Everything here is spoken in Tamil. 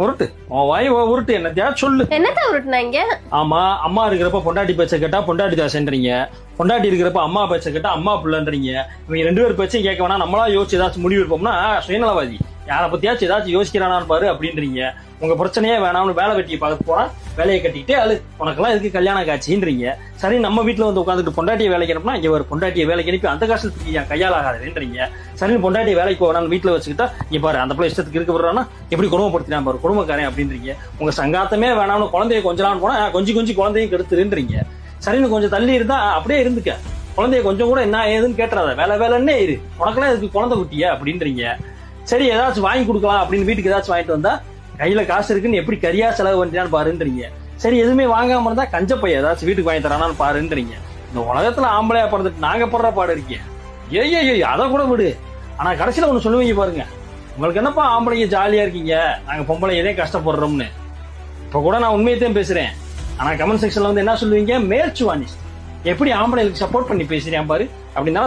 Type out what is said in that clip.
உருட்டு உன் வாய் உருட்டு என்னத்தையா சொல்லு. என்னத்த உருட்டுனாங்க? ஆமா, அம்மா இருக்கிறப்ப பொண்டாட்டி பேச்ச கேட்டா பொண்டாட்டி தாசன்றீங்க, பொண்டாட்டி இருக்கிறப்ப அம்மா பேச்ச கேட்டா அம்மா பிள்ளைன்றீங்க. இவங்க 2 பேர் பேச்சும் கேட்க வேணா, நம்மளா யோசிச்சு ஏதாச்சும் முடிவு இருப்போம்னா சுயநலவாதி, யாரை பத்தியாச்சும் ஏதாச்சும் யோசிக்கிறானான்னு பாரு அப்படின்றீங்க. உங்க பிரச்சனையே வேணாம்னு வேலை வெட்டியை பார்க்க போறான், வேலையை கட்டிக்கிட்டே அழு, உனக்கெல்லாம் இதுக்கு கல்யாண காட்சின்றீங்க. சரி, நம்ம வீட்டுல வந்து உட்காந்துட்டு பொண்டாட்டியை வேலைக்கு அனுப்புனா இங்க ஒரு பொண்டாட்டியை வேலைக்கு அனுப்பி அந்த கஷ்டத்துக்கு என் கையால் ஆகாதுன்றீங்க. சரின்னு பொண்டாட்டியை வேலைக்கு போறான்னு வீட்டுல வச்சுக்கிட்டா இங்க பாரு அந்த பிள்ளை இஷ்டத்துக்கு இருக்க விடுறான்னா எப்படி குடும்பப்படுத்தினா பாரு குடும்பக்காரன் அப்படின்றீங்க. உங்க சங்காத்தமே வேணாம்னு குழந்தைய கொஞ்சலான்னு போனா கொஞ்சம் குழந்தையும் கெடுத்துருன்றீங்க. சரின்னு கொஞ்சம் தள்ளி இருந்தா அப்படியே இருந்துக்க, குழந்தைய கொஞ்சம் கூட என்ன ஏதுன்னு கேட்டுறாத, வேலைன்னே இரு, உனக்கெல்லாம் இதுக்கு குழந்தை குட்டியா அப்படின்றீங்க. சரி, ஏதாச்சும் வாங்கி கொடுக்கலாம் அப்படின்னு வீட்டுக்கு ஏதாச்சும் வாங்கிட்டு வந்தா கையில காசு இருக்குன்னு எப்படி கரியா செலவு பண்றான்னு பாருன்றீங்க. சரி, எதுவுமே வாங்காம இருந்தா கஞ்ச பைய ஏதாச்சும் வீட்டுக்கு வாங்கி தரானான்னு பாருன்றீங்க. இந்த உலகத்துல ஆம்பளையா பிறந்துட்டு நாங்க படுற பாடு இருக்கேன். ஏய் அதை கூட விடு, ஆனா கடைசியில ஒண்ணு சொல்லுவீங்க பாருங்க, உங்களுக்கு என்னப்பா ஆம்பளைங்க ஜாலியா இருக்கீங்க, நாங்க பொம்பளை எதே கஷ்டப்படுறோம்னு. இப்ப கூட நான் உண்மையத்தையும் பேசுறேன், ஆனா கமெண்ட் செக்ஷன்ல வந்து என்ன சொல்லுவீங்க, மேற்சுவானிஸ்ட், எப்படி ஆம்பளைகளுக்கு சப்போர்ட் பண்ணி பேசுறேன் பாரு அப்படின்னு